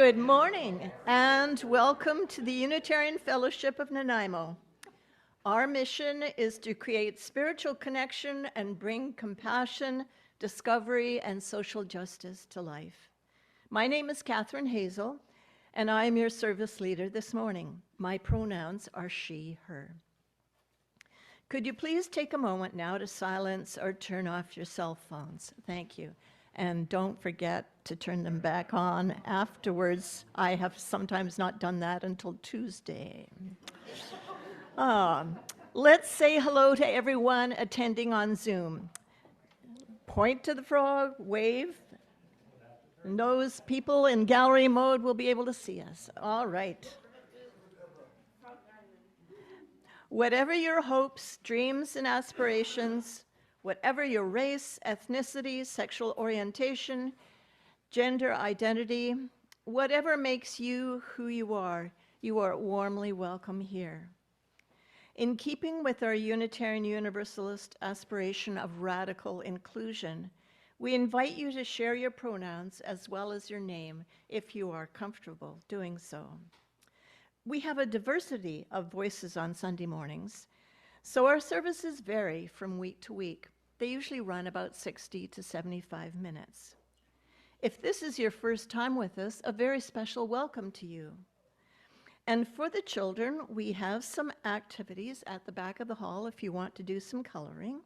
Good morning and welcome to the Unitarian Fellowship of Nanaimo. Our mission is to create spiritual connection and bring compassion, discovery, and social justice to life. My name is Catherine Hazel, and I am your service leader this morning. My pronouns are she, her. Could you please take a moment now to silence or turn off your cell phones? Thank you. And don't forget to turn them back on afterwards. I have sometimes not done that until Tuesday. Let's say hello to everyone attending on Zoom. Point to the frog, wave, and those people in gallery mode will be able to see us. All right. Whatever your hopes, dreams, and aspirations, whatever your race, ethnicity, sexual orientation, gender identity, whatever makes you who you are warmly welcome here. In keeping with our Unitarian Universalist aspiration of radical inclusion, we invite you to share your pronouns as well as your name if you are comfortable doing so. We have a diversity of voices on Sunday mornings, so our services vary from week to week. They usually run about 60 to 75 minutes. If this is your first time with us, a very special welcome to you. And for the children, we have some activities at the back of the hall if you want to do some coloring.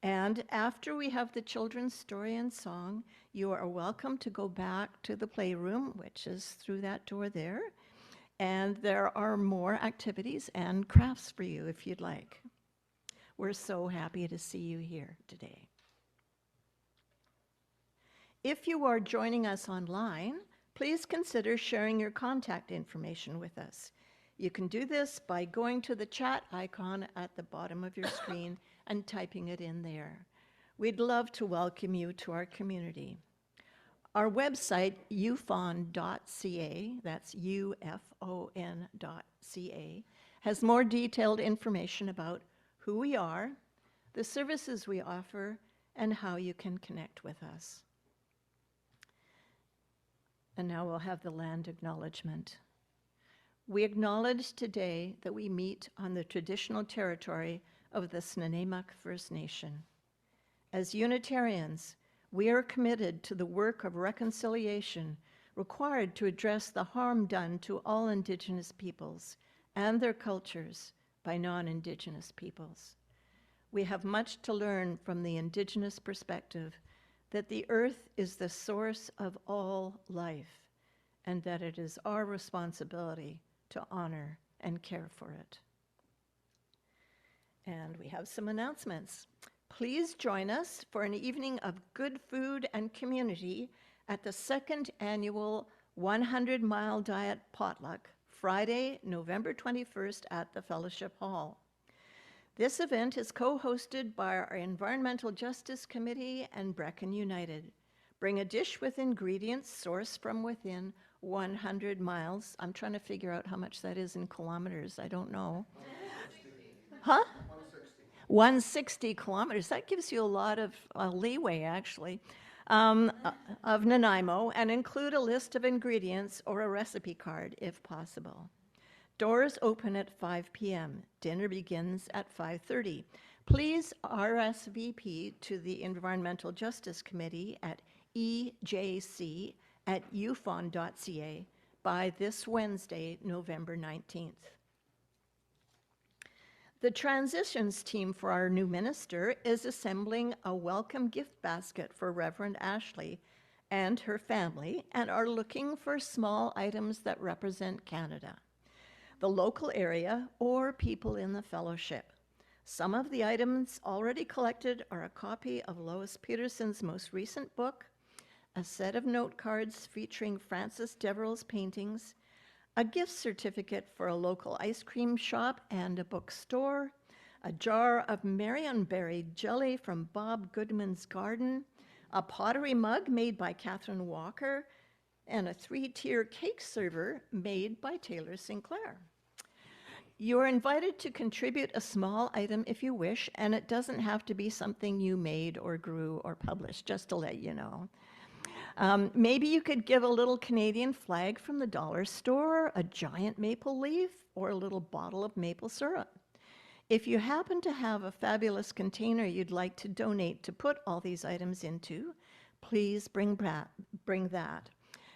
And after we have the children's story and song, you are welcome to go back to the playroom, which is through that door there. And there are more activities and crafts for you if you'd like. We're so happy to see you here today. If you are joining us online, please consider sharing your contact information with us. You can do this by going to the chat icon at the bottom of your screen and typing it in there. We'd love to welcome you to our community. Our website, ufon.ca, that's UFON.ca, has more detailed information about who we are, the services we offer, and how you can connect with us. And now we'll have the land acknowledgement. We acknowledge today that we meet on the traditional territory of the Snuneymuxw First Nation. As Unitarians, we are committed to the work of reconciliation required to address the harm done to all Indigenous peoples and their cultures by non-Indigenous peoples. We have much to learn from the Indigenous perspective that the earth is the source of all life and that it is our responsibility to honor and care for it. And we have some announcements. Please join us for an evening of good food and community at the second annual 100-Mile Diet Potluck, Friday, November 21st at the Fellowship Hall. This event is co-hosted by our Environmental Justice Committee and Brecon United. Bring a dish with ingredients sourced from within 100 miles. I'm trying to figure out how much that is in kilometers. I don't know. Huh? 160 kilometers. That gives you a lot of leeway, actually, of Nanaimo, and include a list of ingredients or a recipe card, if possible. Doors open at 5 p.m. Dinner begins at 5:30. Please RSVP to the Environmental Justice Committee at ejc@ufon.ca by this Wednesday, November 19th. The transitions team for our new minister is assembling a welcome gift basket for Reverend Ashley and her family and are looking for small items that represent Canada, the local area, or people in the fellowship. Some of the items already collected are a copy of Lois Peterson's most recent book, a set of note cards featuring Francis Deverell's paintings, a gift certificate for a local ice cream shop and a bookstore, a jar of marionberry jelly from Bob Goodman's garden, a pottery mug made by Catherine Walker, and a 3-tier cake server made by Taylor Sinclair. You are invited to contribute a small item if you wish, and it doesn't have to be something you made or grew or published, just to let you know. Maybe you could give a little Canadian flag from the dollar store, a giant maple leaf, or a little bottle of maple syrup. If you happen to have a fabulous container you'd like to donate to put all these items into, please bring that.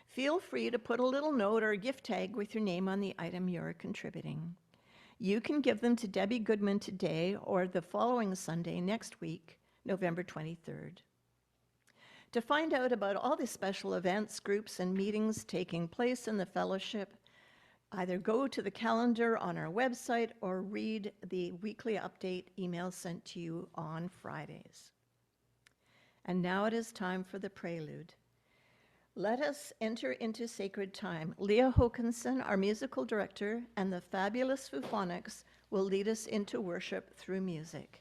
Feel free to put a little note or a gift tag with your name on the item you're contributing. You can give them to Debbie Goodman today or the following Sunday next week, November 23rd. To find out about all the special events, groups, and meetings taking place in the fellowship, either go to the calendar on our website or read the weekly update email sent to you on Fridays. And now it is time for the prelude. Let us enter into sacred time. Leah Hokinson, our musical director, and the fabulous Foophonics will lead us into worship through music.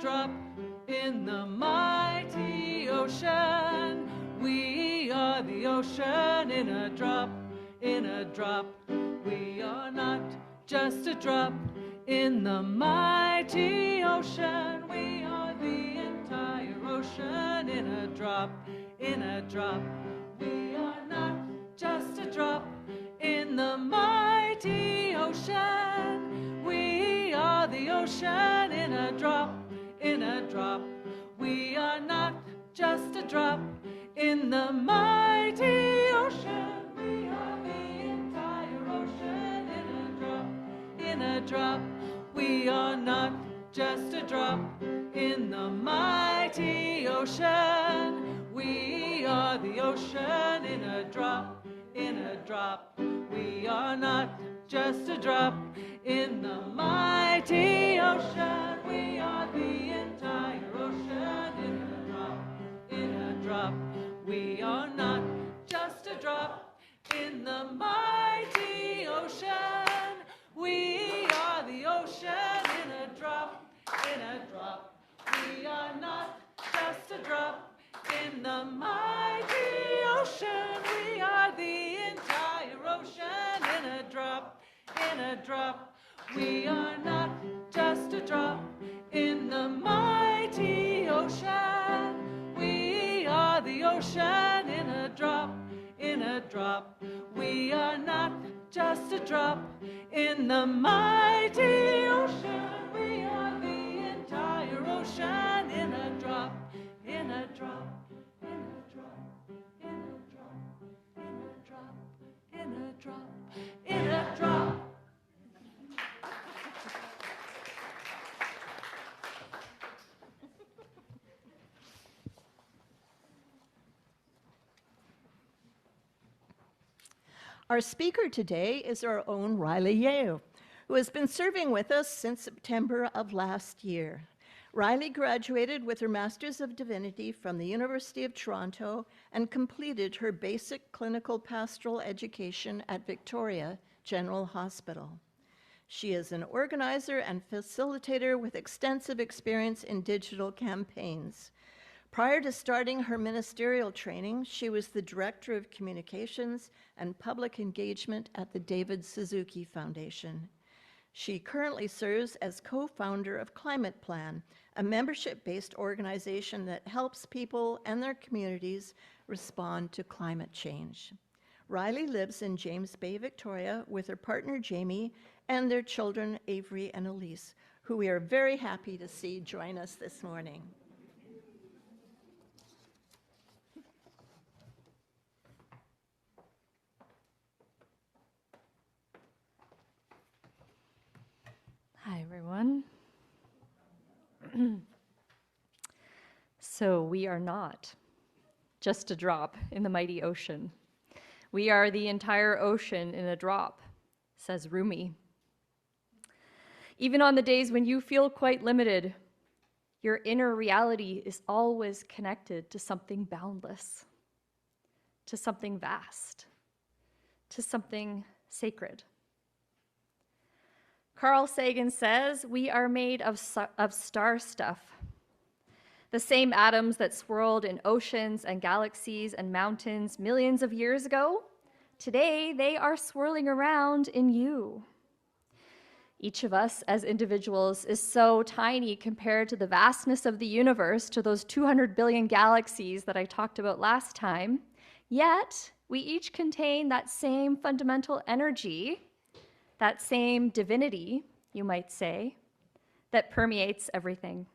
Drop in the mighty ocean. We are the ocean in a drop, in a drop. We are not just a drop in the mighty ocean. We are the entire ocean in a drop, in a drop. We are not just a drop in the mighty ocean. We are the ocean in a drop, in a drop. We are not just a drop in the mighty ocean. We are the entire ocean in a drop, in a drop. We are not just a drop in the mighty ocean. We are the ocean in a drop, in a drop. We are not just a drop in the mighty ocean. We are the entire ocean in a drop, in a drop. We are not just a drop in the mighty ocean. We are the ocean in a drop, in a drop. We are not just a drop in the mighty ocean. We are the entire ocean in a drop, in a drop. We are not just a drop in the mighty ocean. We are the ocean in a drop, in a drop. We are not just a drop in the mighty ocean. We are the entire ocean in a drop, in a drop, in a drop, in a drop, in a drop, in a drop, in a drop. Our speaker today is our own Reilly Yeo, who has been serving with us since September of last year. Reilly graduated with her Master's of Divinity from the University of Toronto and completed her basic clinical pastoral education at Victoria General Hospital. She is an organizer and facilitator with extensive experience in digital campaigns. Prior to starting her ministerial training, she was the Director of Communications and Public Engagement at the David Suzuki Foundation. She currently serves as co-founder of Climate Plan, a membership-based organization that helps people and their communities respond to climate change. Reilly lives in James Bay, Victoria, with her partner Jamie and their children Avery and Elise, who we are very happy to see join us this morning. Hi, everyone. So we are not just a drop in the mighty ocean. We are the entire ocean in a drop, says Rumi. Even on the days when you feel quite limited, your inner reality is always connected to something boundless, to something vast, to something sacred. Carl Sagan says we are made of star stuff. The same atoms that swirled in oceans and galaxies and mountains millions of years ago, today they are swirling around in you. Each of us as individuals is so tiny compared to the vastness of the universe, to those 200 billion galaxies that I talked about last time. Yet, we each contain that same fundamental energy, that same divinity, you might say, that permeates everything.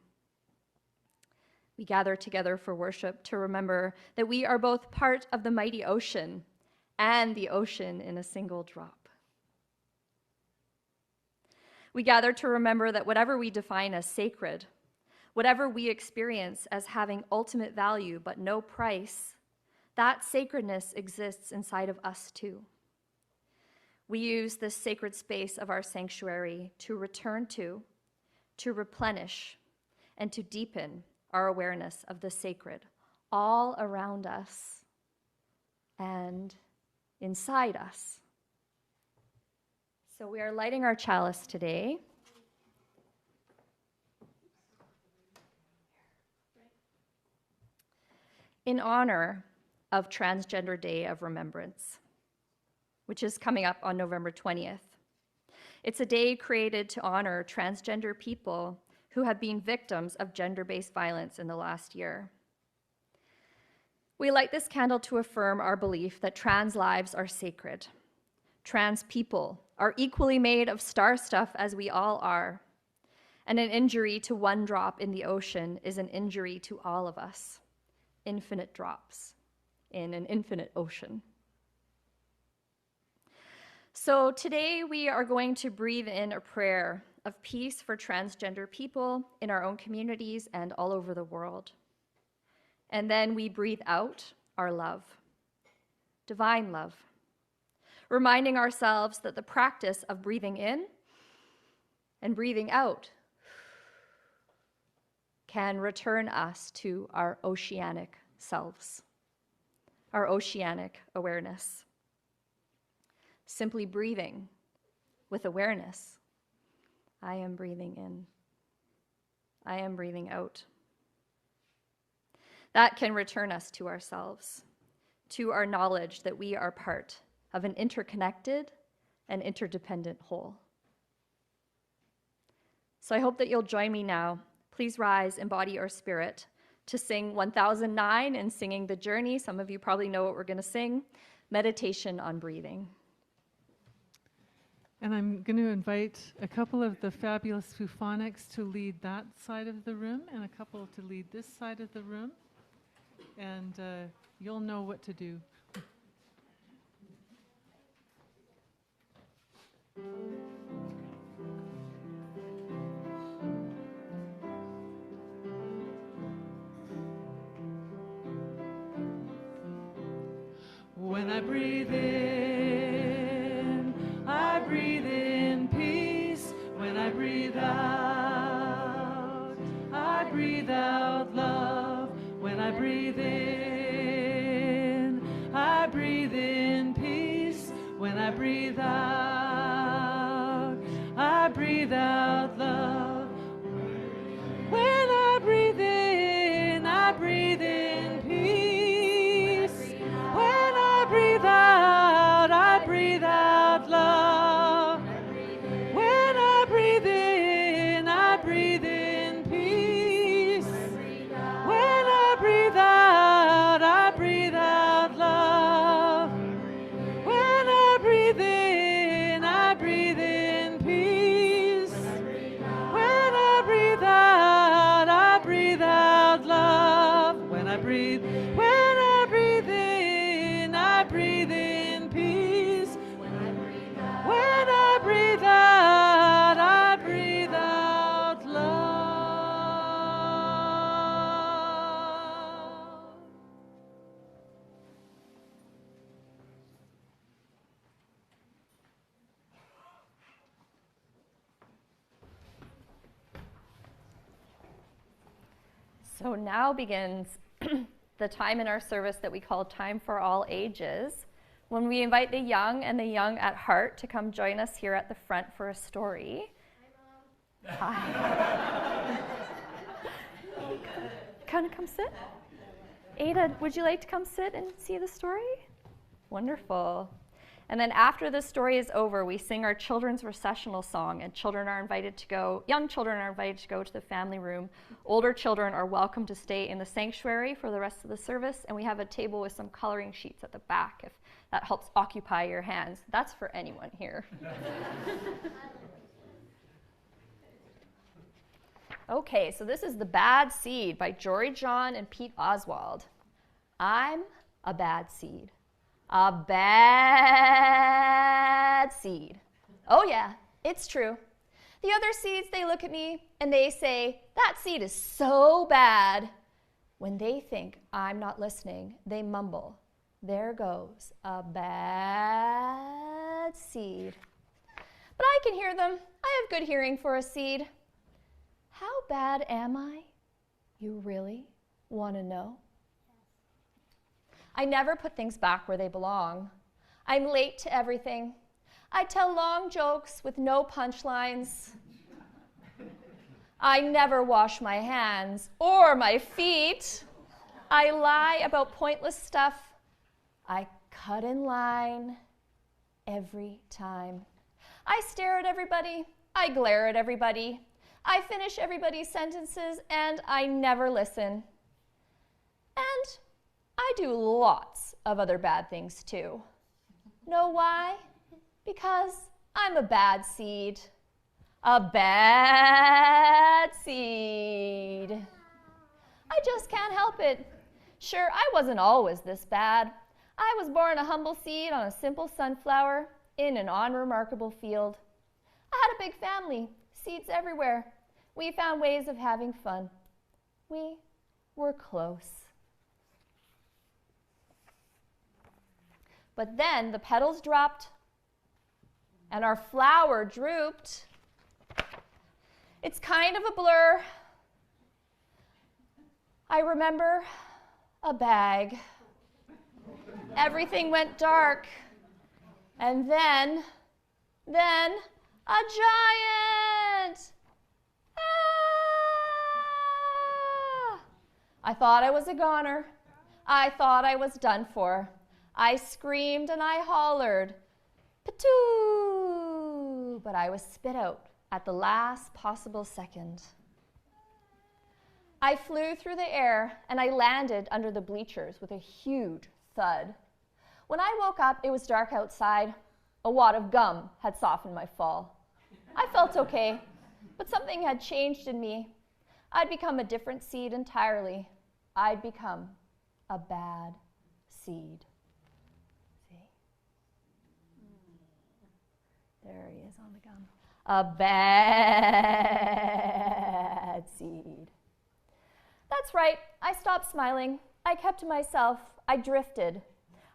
We gather together for worship to remember that we are both part of the mighty ocean and the ocean in a single drop. We gather to remember that whatever we define as sacred, whatever we experience as having ultimate value but no price, that sacredness exists inside of us too. We use this sacred space of our sanctuary to return to replenish, and to deepen our awareness of the sacred all around us and inside us. So we are lighting our chalice today. In honor of Transgender Day of Remembrance, which is coming up on November 20th. It's a day created to honor transgender people who have been victims of gender-based violence in the last year. We light this candle to affirm our belief that trans lives are sacred. Trans people are equally made of star stuff as we all are. And an injury to one drop in the ocean is an injury to all of us. Infinite drops in an infinite ocean. So today we are going to breathe in a prayer of peace for transgender people in our own communities and all over the world. And then we breathe out our love, divine love, reminding ourselves that the practice of breathing in and breathing out can return us to our oceanic selves, our oceanic awareness. Simply breathing with awareness. I am breathing in. I am breathing out. That can return us to ourselves, to our knowledge that we are part of an interconnected and interdependent whole. So I hope that you'll join me now. Please rise in body or spirit to sing 1009 and Singing the Journey. Some of you probably know what we're going to sing. Meditation on breathing. And I'm going to invite a couple of the fabulous Fufonics to lead that side of the room and a couple to lead this side of the room. And you'll know what to do. When I breathe in peace. When I breathe out love. When I breathe in peace. When I breathe out love. When I breathe in peace. When I breathe out love. When I breathe in peace. When I breathe out love. When I breathe in peace. When I breathe out love. When I breathe in peace. When I breathe out love. So now begins the time in our service that we call Time for All Ages, when we invite the young and the young at heart to come join us here at the front for a story. Hi. Kind of come sit? Ada, would you like to come sit and see the story? Wonderful. And then after the story is over, we sing our children's recessional song, and young children are invited to go to the family room. Older children are welcome to stay in the sanctuary for the rest of the service, and we have a table with some coloring sheets at the back if that helps occupy your hands. That's for anyone here. Okay, so this is The Bad Seed by Jory John and Pete Oswald. I'm a bad seed. A bad seed. Oh yeah, it's true. The other seeds, they look at me and they say, that seed is so bad. When they think I'm not listening, they mumble, there goes a bad seed. But I can hear them. I have good hearing for a seed. How bad am I? You really want to know? I never put things back where they belong. I'm late to everything. I tell long jokes with no punchlines. I never wash my hands or my feet. I lie about pointless stuff. I cut in line every time. I stare at everybody. I glare at everybody. I finish everybody's sentences and I never listen. And I do lots of other bad things too. Know why? Because I'm a bad seed. A bad seed. I just can't help it. Sure, I wasn't always this bad. I was born a humble seed on a simple sunflower in an unremarkable field. I had a big family, seeds everywhere. We found ways of having fun. We were close. But then the petals dropped and our flower drooped. It's kind of a blur. I remember a bag. Everything went dark. And then a giant. Ah! I thought I was a goner. I thought I was done for. I screamed and I hollered, patoo! But I was spit out at the last possible second. I flew through the air and I landed under the bleachers with a huge thud. When I woke up, it was dark outside. A wad of gum had softened my fall. I felt okay, but something had changed in me. I'd become a different seed entirely. I'd become a bad seed. There he is on the gum. A bad seed. That's right, I stopped smiling. I kept to myself. I drifted.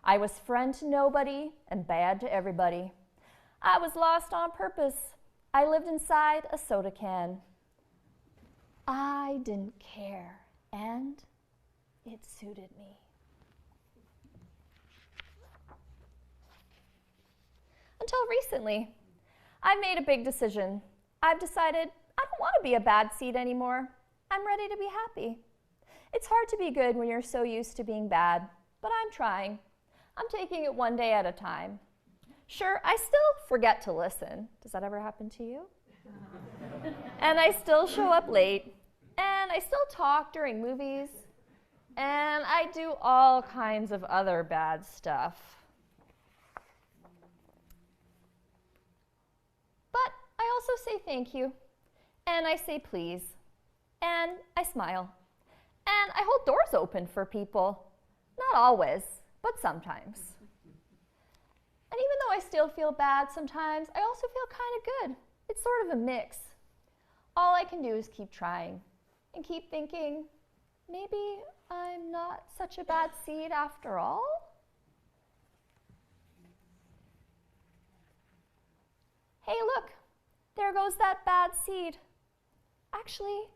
I was friend to nobody and bad to everybody. I was lost on purpose. I lived inside a soda can. I didn't care, and it suited me. Until recently. I've made a big decision. I've decided I don't want to be a bad seed anymore. I'm ready to be happy. It's hard to be good when you're so used to being bad, but I'm trying. I'm taking it one day at a time. Sure, I still forget to listen. Does that ever happen to you? And I still show up late, and I still talk during movies, and I do all kinds of other bad stuff. But I also say thank you, and I say please, and I smile, and I hold doors open for people. Not always, but sometimes. And even though I still feel bad sometimes, I also feel kind of good. It's sort of a mix. All I can do is keep trying and keep thinking, maybe I'm not such a bad seed after all. Hey, look, there goes that bad seed. Actually,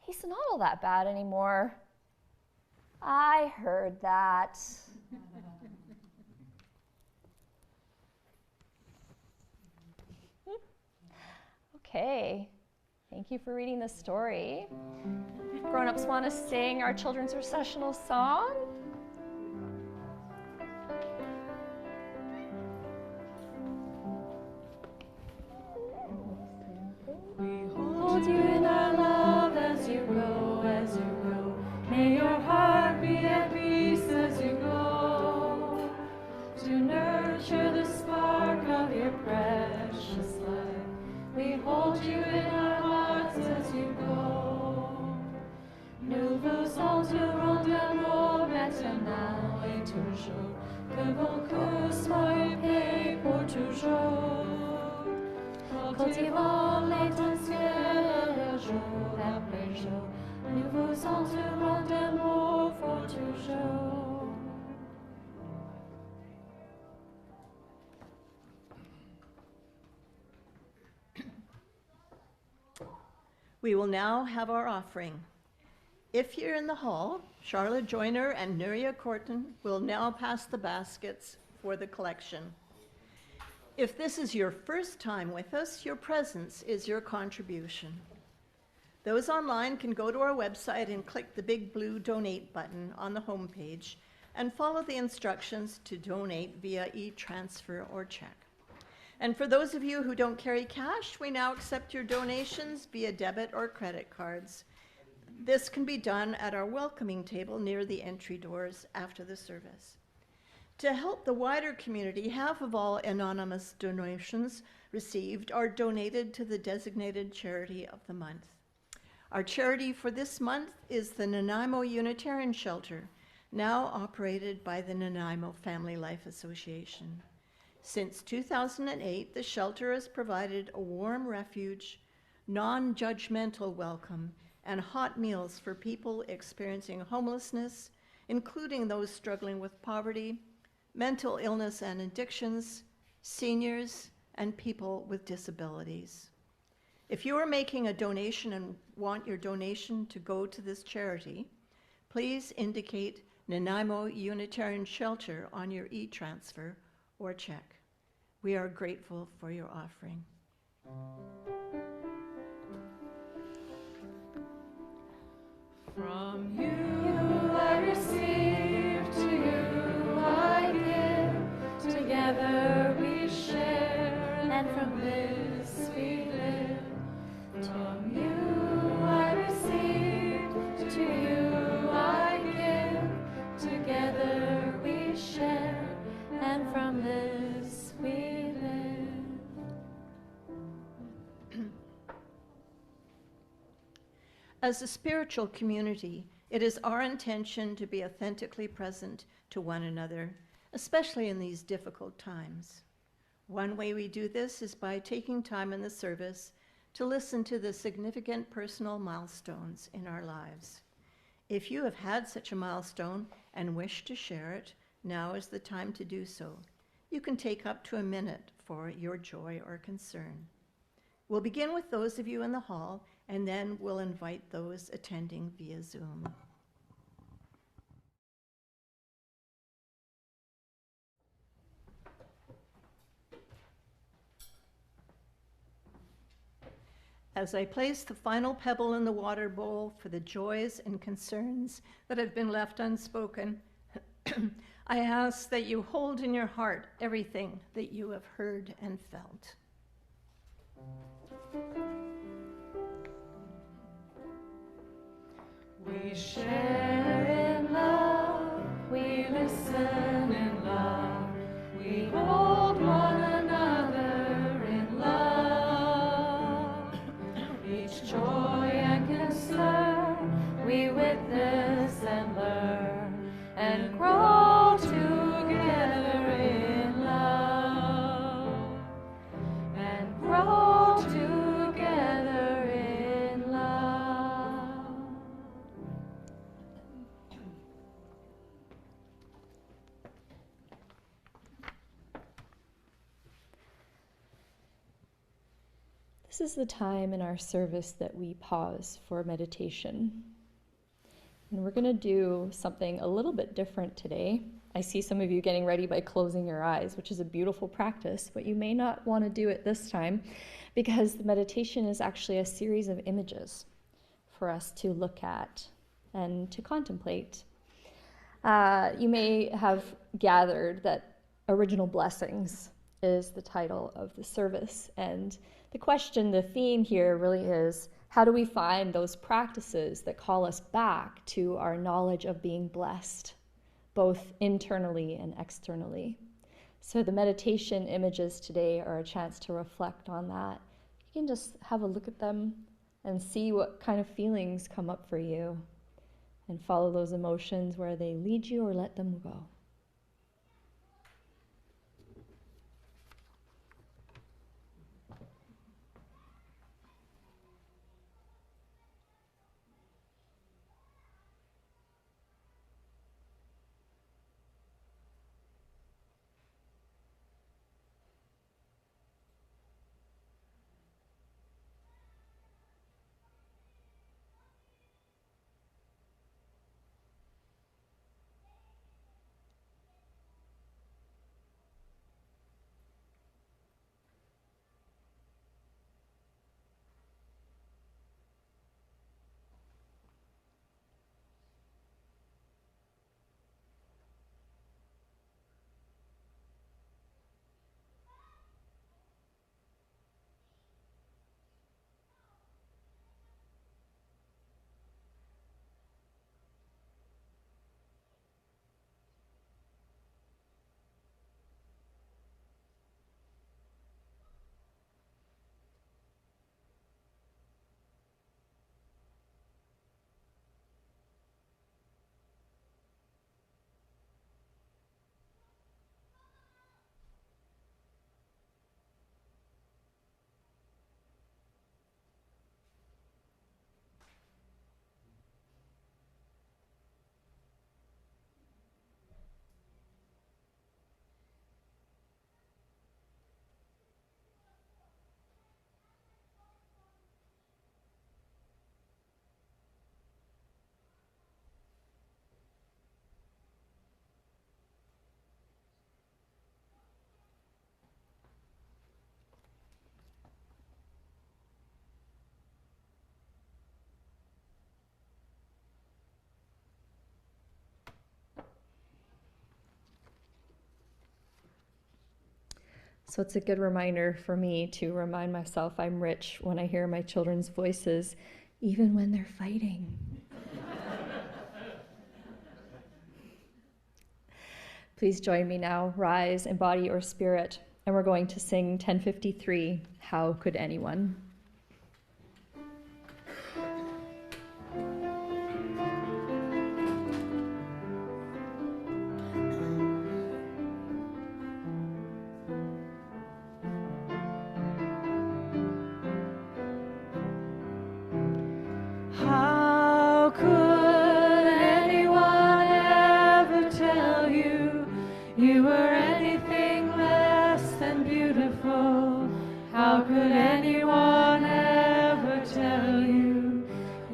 he's not all that bad anymore. I heard that. Okay, thank you for reading the story. Grown-ups want to sing our children's recessional song? We hold you in our love as you go, as you go. May your heart be at peace as you go. To nurture the spark of your precious life. We hold you in our hearts as you go. Nous vous entourons d'amour maintenant et toujours. Que vos cœurs soient paix pour toujours. Cultivons l'étincelle jour après jour. Nous vous entourons d'amour pour toujours. We will now have our offering. If you're in the hall, Charlotte Joyner and Nuria Corton will now pass the baskets for the collection. If this is your first time with us, your presence is your contribution. Those online can go to our website and click the big blue donate button on the homepage and follow the instructions to donate via e-transfer or check. And for those of you who don't carry cash, we now accept your donations via debit or credit cards. This can be done at our welcoming table near the entry doors after the service. To help the wider community, half of all anonymous donations received are donated to the designated charity of the month. Our charity for this month is the Nanaimo Unitarian Shelter, now operated by the Nanaimo Family Life Association. Since 2008, the shelter has provided a warm refuge, non-judgmental welcome, and hot meals for people experiencing homelessness, including those struggling with poverty, mental illness and addictions, seniors, and people with disabilities. If you are making a donation and want your donation to go to this charity, please indicate Nanaimo Unitarian Shelter on your e-transfer or check. We are grateful for your offering. From you I receive, to you I give. Together we share, and from this we live. From you I receive, to you I give. Together we share, and from this we live. As a spiritual community, it is our intention to be authentically present to one another, especially in these difficult times. One way we do this is by taking time in the service to listen to the significant personal milestones in our lives. If you have had such a milestone and wish to share it, now is the time to do so. You can take up to a minute for your joy or concern. We'll begin with those of you in the hall, and then we'll invite those attending via Zoom. As I place the final pebble in the water bowl for the joys and concerns that have been left unspoken, I ask that you hold in your heart everything that you have heard and felt. We share in love, we listen in love, we hold one another in love. Each joy and concern, we witness and learn, and grow together in love, and grow together in love. This is the time in our service that we pause for meditation. And we're going to do something a little bit different today. I see some of you getting ready by closing your eyes, which is a beautiful practice, but you may not want to do it this time because the meditation is actually a series of images for us to look at and to contemplate. You may have gathered that Original Blessings is the title of the service. And the question, the theme here really is, how do we find those practices that call us back to our knowledge of being blessed, both internally and externally? So the meditation images today are a chance to reflect on that. You can just have a look at them and see what kind of feelings come up for you and follow those emotions where they lead you or let them go. So it's a good reminder for me to remind myself I'm rich when I hear my children's voices, even when they're fighting. Please join me now, rise in body or spirit, and we're going to sing 1053, How Could Anyone? How could anyone ever tell you you were anything less than beautiful? How could anyone ever tell you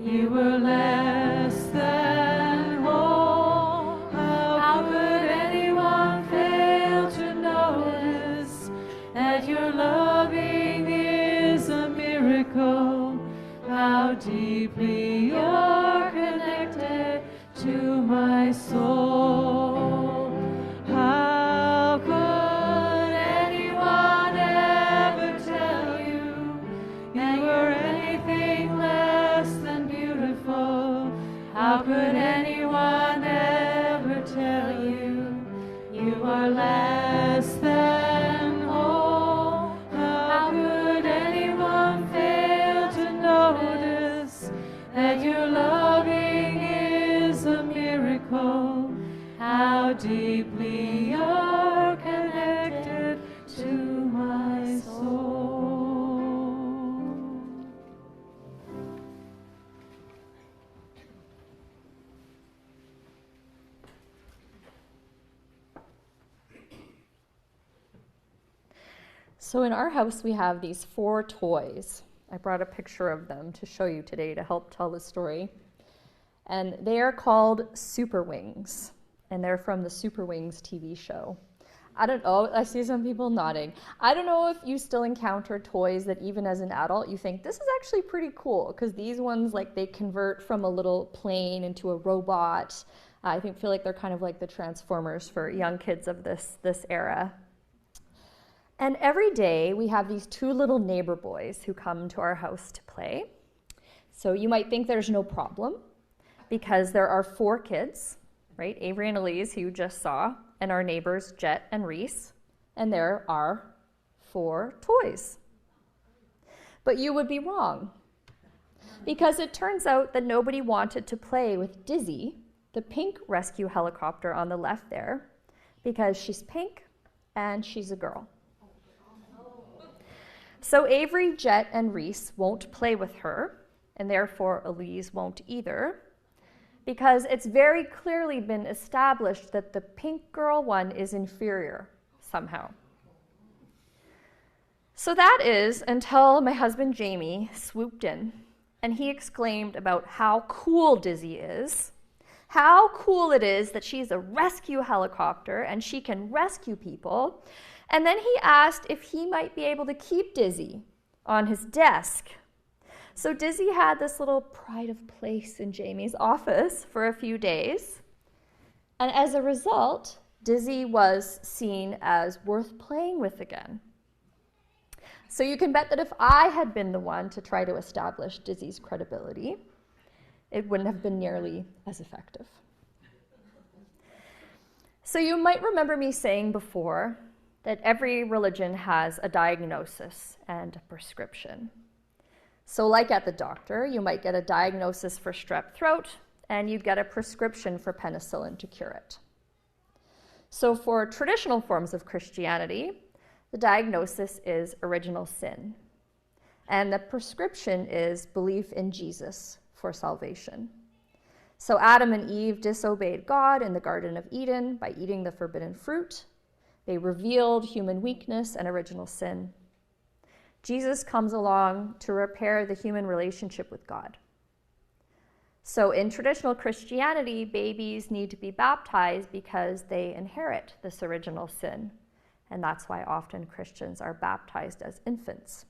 you were less than whole? How could anyone fail to notice that your loving is a miracle? How deeply you're connected to my soul. How could anyone ever tell you you were anything less than beautiful? How could anyone ever tell you you are less than whole? How could anyone fail to notice that your loving is a miracle? How deeply you're connected to my soul. So in our house, we have these 4 toys. I brought a picture of them to show you today to help tell the story. And they are called Super Wings, and they're from the Super Wings TV show. I don't know, I see some people nodding. I don't know if you still encounter toys that even as an adult you think, this is actually pretty cool, because these ones, like, they convert from a little plane into a robot. I feel like they're kind of like the Transformers for young kids of this era. And every day we have these two little neighbor boys who come to our house to play. So you might think there's no problem, because there are 4 kids, right? Avery and Elise, who you just saw, and our neighbors, Jet and Reese, and there are 4 toys. But you would be wrong, because it turns out that nobody wanted to play with Dizzy, the pink rescue helicopter on the left there, because she's pink and she's a girl. So Avery, Jet, and Reese won't play with her, and therefore Elise won't either, because it's very clearly been established that the pink girl one is inferior somehow. So that is until my husband Jamie swooped in, and he exclaimed about how cool Dizzy is, how cool it is that she's a rescue helicopter and she can rescue people. And then he asked if he might be able to keep Dizzy on his desk. So Dizzy had this little pride of place in Jamie's office for a few days. And as a result, Dizzy was seen as worth playing with again. So you can bet that if I had been the one to try to establish Dizzy's credibility, it wouldn't have been nearly as effective. So you might remember me saying before that every religion has a diagnosis and a prescription. So like at the doctor, you might get a diagnosis for strep throat, and you'd get a prescription for penicillin to cure it. So for traditional forms of Christianity, the diagnosis is original sin, and the prescription is belief in Jesus for salvation. So Adam and Eve disobeyed God in the Garden of Eden by eating the forbidden fruit. They revealed human weakness and original sin. Jesus comes along to repair the human relationship with God. So in traditional Christianity, babies need to be baptized because they inherit this original sin. And that's why often Christians are baptized as infants.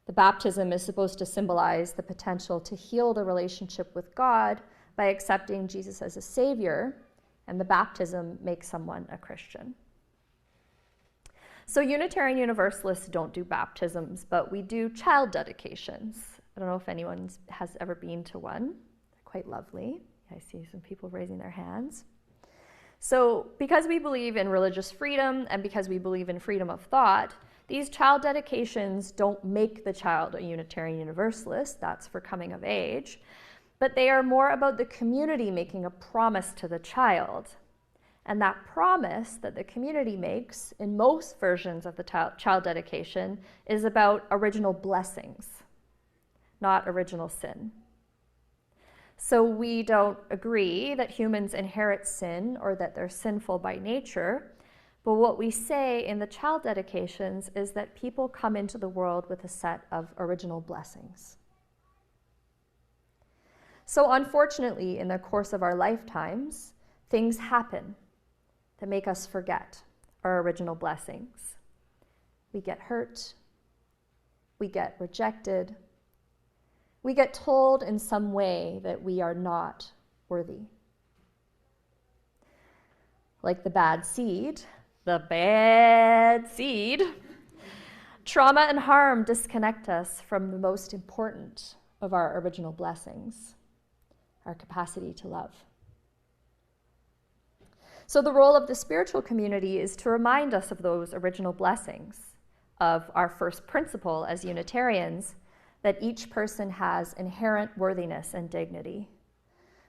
The baptism is supposed to symbolize the potential to heal the relationship with God by accepting Jesus as a savior, and the baptism makes someone a Christian. So Unitarian Universalists don't do baptisms, but we do child dedications. I don't know if anyone has ever been to one. They're quite lovely. I see some people raising their hands. So because we believe in religious freedom and because we believe in freedom of thought, these child dedications don't make the child a Unitarian Universalist. That's for coming of age. But they are more about the community making a promise to the child. And that promise that the community makes in most versions of the child dedication is about original blessings, not original sin. So we don't agree that humans inherit sin or that they're sinful by nature, but what we say in the child dedications is that people come into the world with a set of original blessings. So unfortunately, in the course of our lifetimes, things happen that make us forget our original blessings. We get hurt, we get rejected, we get told in some way that we are not worthy. Like the bad seed, trauma and harm disconnect us from the most important of our original blessings, our capacity to love. So the role of the spiritual community is to remind us of those original blessings, of our first principle as Unitarians, that each person has inherent worthiness and dignity.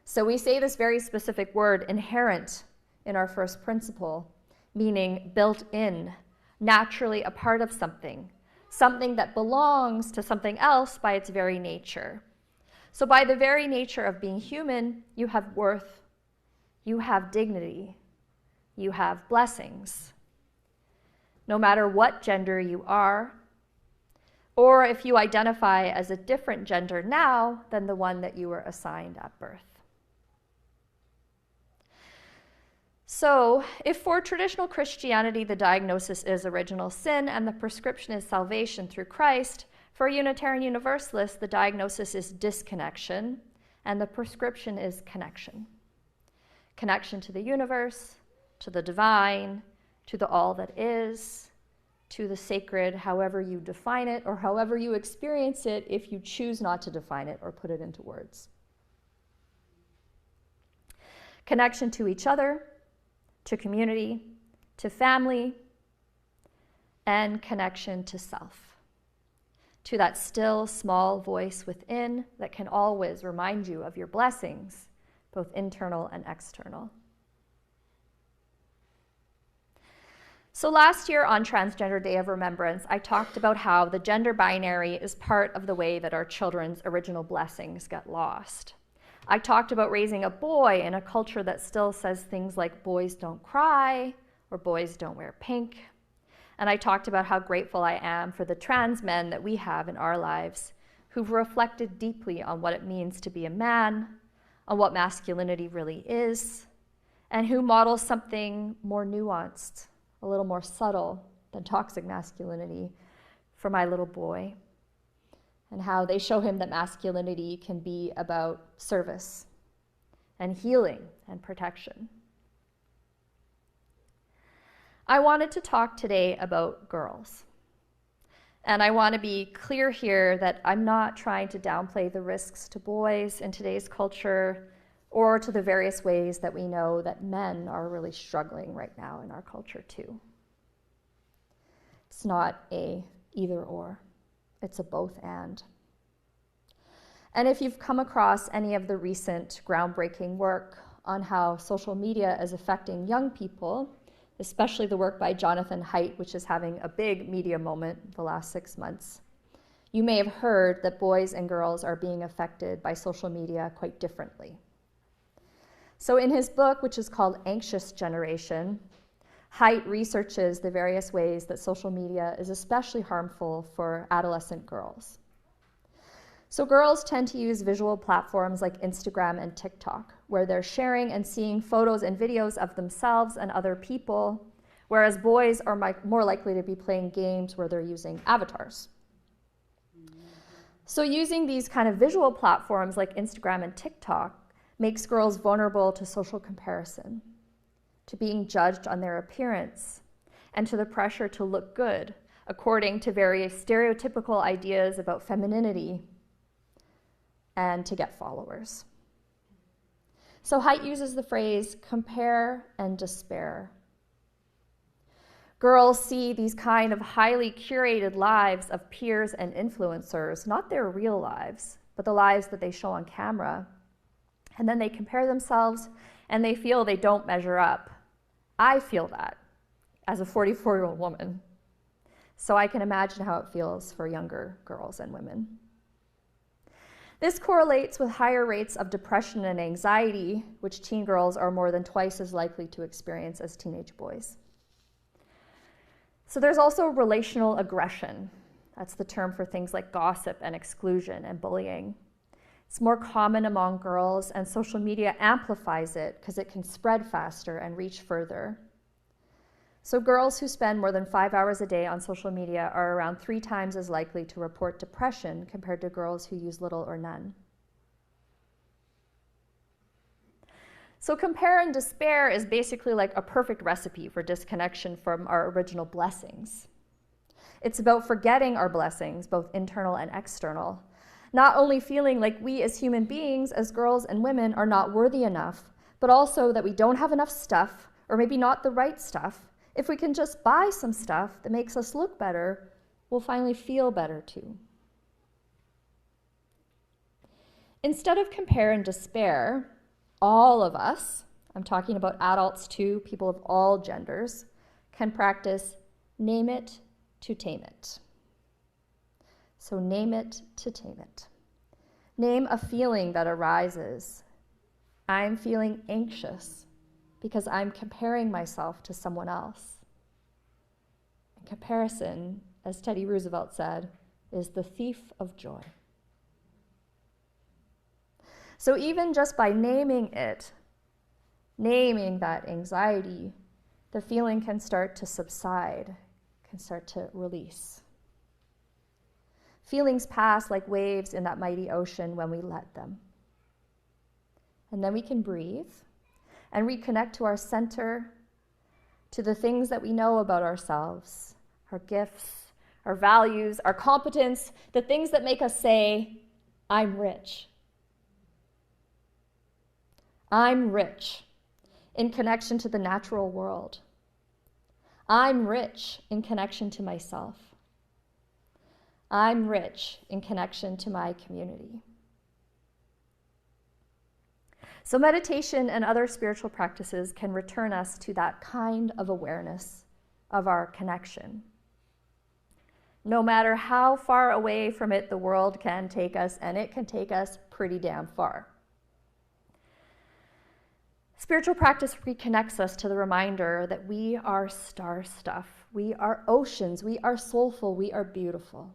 So we say this very specific word, inherent, in our first principle, meaning built in, naturally a part of something, something that belongs to something else by its very nature. So by the very nature of being human, you have worth, you have dignity, you have blessings. No matter what gender you are, or if you identify as a different gender now than the one that you were assigned at birth. So, if for traditional Christianity the diagnosis is original sin and the prescription is salvation through Christ, for a Unitarian Universalist the diagnosis is disconnection and the prescription is connection. Connection to the universe, to the divine, to the all that is, to the sacred, however you define it or however you experience it if you choose not to define it or put it into words. Connection to each other, to community, to family, and connection to self, to that still small voice within that can always remind you of your blessings, both internal and external. So last year on Transgender Day of Remembrance, I talked about how the gender binary is part of the way that our children's original blessings get lost. I talked about raising a boy in a culture that still says things like boys don't cry or boys don't wear pink. And I talked about how grateful I am for the trans men that we have in our lives who've reflected deeply on what it means to be a man, on what masculinity really is, and who model something more nuanced, a little more subtle than toxic masculinity for my little boy, and how they show him that masculinity can be about service and healing and protection. I wanted to talk today about girls. And I want to be clear here that I'm not trying to downplay the risks to boys in today's culture or to the various ways that we know that men are really struggling right now in our culture too. It's not a either or, it's a both and. And if you've come across any of the recent groundbreaking work on how social media is affecting young people, especially the work by Jonathan Haidt, which is having a big media moment the last 6 months, you may have heard that boys and girls are being affected by social media quite differently. So in his book, which is called Anxious Generation, Haidt researches the various ways that social media is especially harmful for adolescent girls. So girls tend to use visual platforms like Instagram and TikTok, where they're sharing and seeing photos and videos of themselves and other people, whereas boys are more likely to be playing games where they're using avatars. So using these kind of visual platforms like Instagram and TikTok makes girls vulnerable to social comparison, to being judged on their appearance, and to the pressure to look good according to various stereotypical ideas about femininity, and to get followers. So Haidt uses the phrase compare and despair. Girls see these kind of highly curated lives of peers and influencers, not their real lives, but the lives that they show on camera. And then they compare themselves and they feel they don't measure up. I feel that as a 44-year-old woman. So I can imagine how it feels for younger girls and women. This correlates with higher rates of depression and anxiety, which teen girls are more than twice as likely to experience as teenage boys. So there's also relational aggression. That's the term for things like gossip and exclusion and bullying. It's more common among girls, and social media amplifies it because it can spread faster and reach further. So girls who spend more than 5 hours a day on social media are around 3 times as likely to report depression compared to girls who use little or none. So compare and despair is basically like a perfect recipe for disconnection from our original blessings. It's about forgetting our blessings, both internal and external, not only feeling like we as human beings, as girls and women, are not worthy enough, but also that we don't have enough stuff, or maybe not the right stuff. If we can just buy some stuff that makes us look better, we'll finally feel better too. Instead of compare and despair, all of us, I'm talking about adults too, people of all genders, can practice name it to tame it. So name it to tame it. Name a feeling that arises. I'm feeling anxious because I'm comparing myself to someone else. And comparison, as Teddy Roosevelt said, is the thief of joy. So even just by naming it, naming that anxiety, the feeling can start to subside, can start to release. Feelings pass like waves in that mighty ocean when we let them. And then we can breathe and reconnect to our center, to the things that we know about ourselves, our gifts, our values, our competence, the things that make us say, I'm rich. I'm rich in connection to the natural world. I'm rich in connection to myself. I'm rich in connection to my community. So meditation and other spiritual practices can return us to that kind of awareness of our connection. No matter how far away from it the world can take us, and it can take us pretty damn far. Spiritual practice reconnects us to the reminder that we are star stuff. We are oceans. We are soulful. We are beautiful.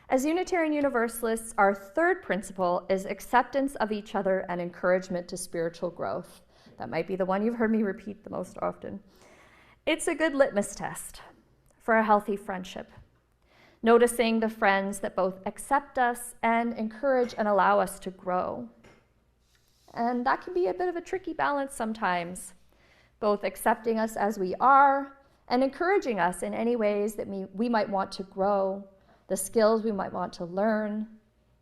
As Unitarian Universalists, our third principle is acceptance of each other and encouragement to spiritual growth. That might be the one you've heard me repeat the most often. It's a good litmus test for a healthy friendship. Noticing the friends that both accept us and encourage and allow us to grow. And that can be a bit of a tricky balance sometimes, both accepting us as we are and encouraging us in any ways that we might want to grow, the skills we might want to learn,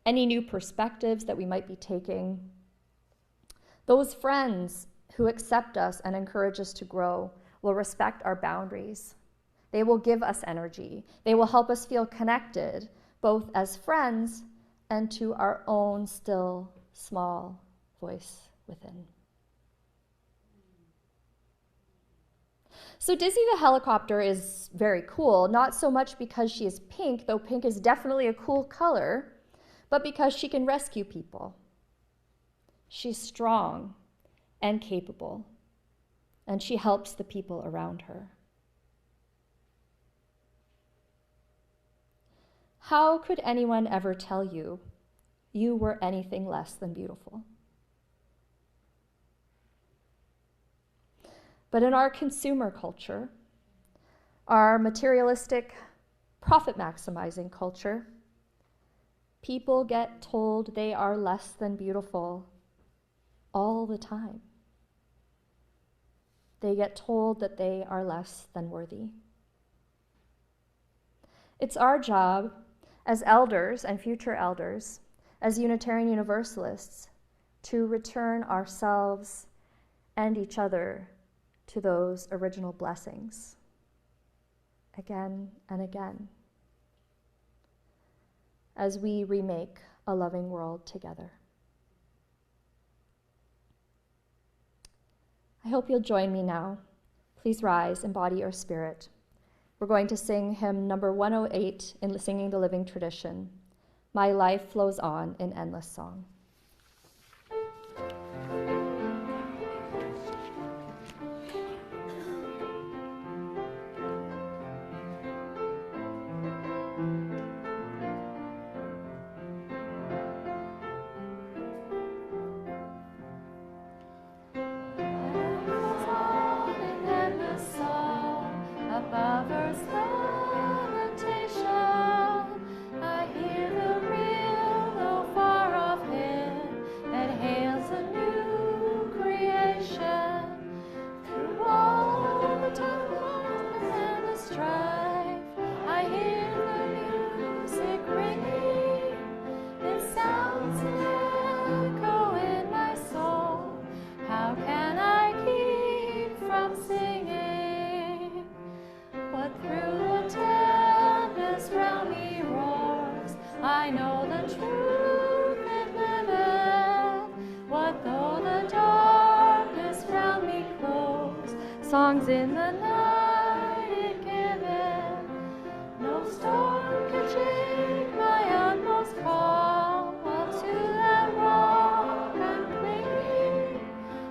any new perspectives that we might be taking. Those friends who accept us and encourage us to grow will respect our boundaries. They will give us energy. They will help us feel connected, both as friends and to our own still, small voice within. So Dizzy the helicopter is very cool, not so much because she is pink, though pink is definitely a cool color, but because she can rescue people. She's strong and capable, and she helps the people around her. How could anyone ever tell you you were anything less than beautiful? But in our consumer culture, our materialistic, profit-maximizing culture, people get told they are less than beautiful all the time. They get told that they are less than worthy. It's our job as elders and future elders, as Unitarian Universalists, to return ourselves and each other to those original blessings again and again as we remake a loving world together. I hope you'll join me now. Please rise in body or spirit. We're going to sing hymn number 108 in Singing the Living Tradition, My Life Flows On in Endless Song. Songs in the night it giveth, no storm could shake my utmost calm. While to that rock I'm clinging,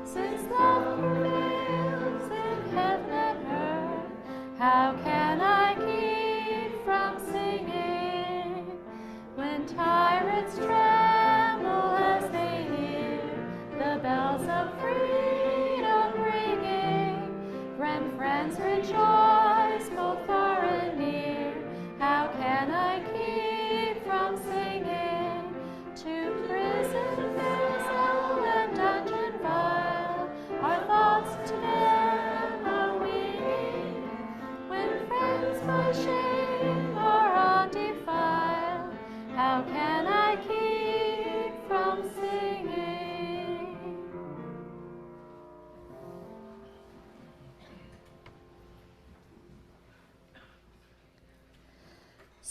since love prevails in heaven and earth. How can I keep from singing when tyrants tremble as they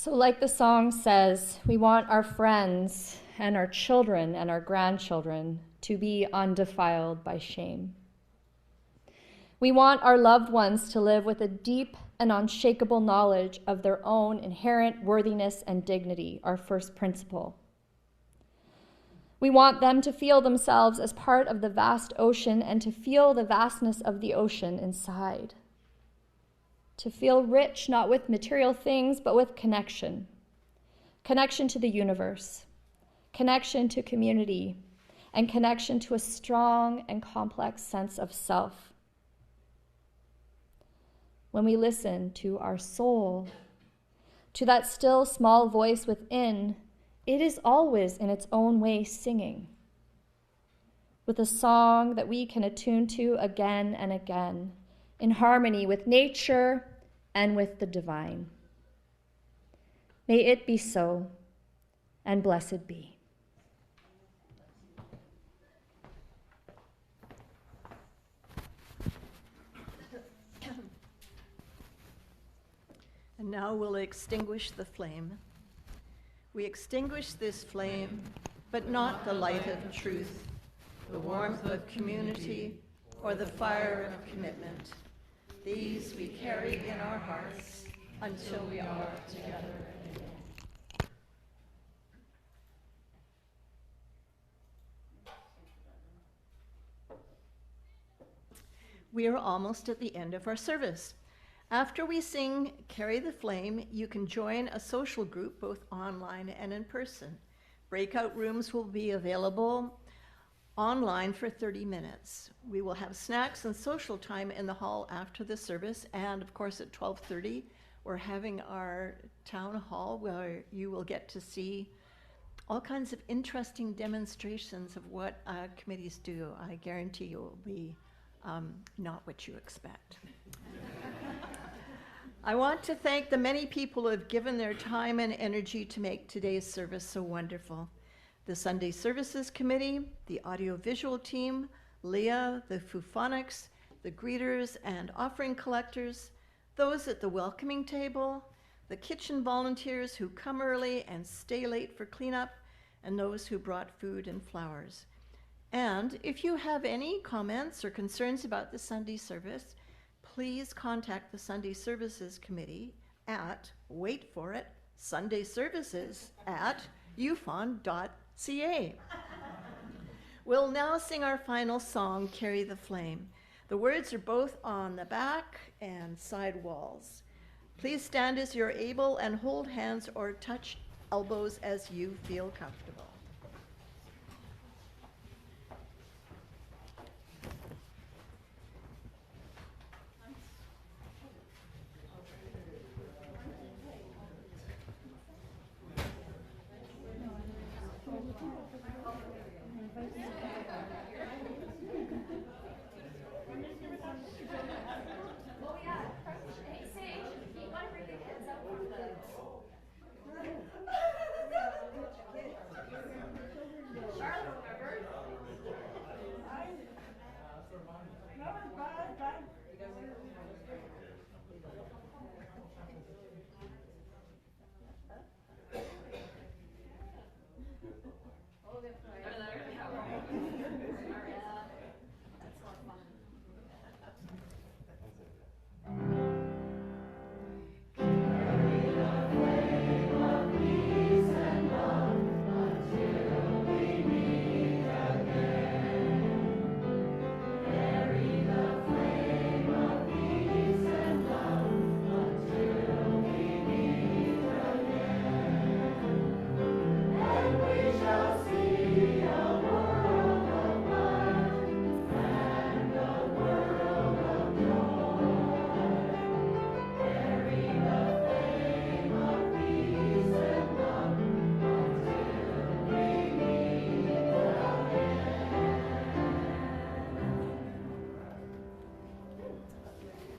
So, like the song says, we want our friends and our children and our grandchildren to be undefiled by shame. We want our loved ones to live with a deep and unshakable knowledge of their own inherent worthiness and dignity, our first principle. We want them to feel themselves as part of the vast ocean and to feel the vastness of the ocean inside. To feel rich, not with material things, but with connection. Connection to the universe, connection to community, and connection to a strong and complex sense of self. When we listen to our soul, to that still small voice within, it is always in its own way singing, with a song that we can attune to again and again, in harmony with nature and with the divine. May it be so, and blessed be. And now we'll extinguish the flame. We extinguish this flame, but not the light of truth, the warmth of community, or the fire of commitment. These we carry in our hearts until we are together again. We are almost at the end of our service. After we sing Carry the Flame, you can join a social group both online and in person. Breakout rooms will be available online for 30 minutes. We will have snacks and social time in the hall after the service, and of course at 12:30 we're having our town hall where you will get to see all kinds of interesting demonstrations of what committees do. I guarantee you it will be not what you expect. I want to thank the many people who have given their time and energy to make today's service so wonderful. The Sunday Services Committee, the audiovisual team, Leah, the Fufonics, the greeters and offering collectors, those at the welcoming table, the kitchen volunteers who come early and stay late for cleanup, and those who brought food and flowers. And if you have any comments or concerns about the Sunday service, please contact the Sunday Services Committee at, wait for it, sundayservices@ufon.ca. We'll now sing our final song, Carry the Flame. The words are both on the back and side walls. Please stand as you're able and hold hands or touch elbows as you feel comfortable.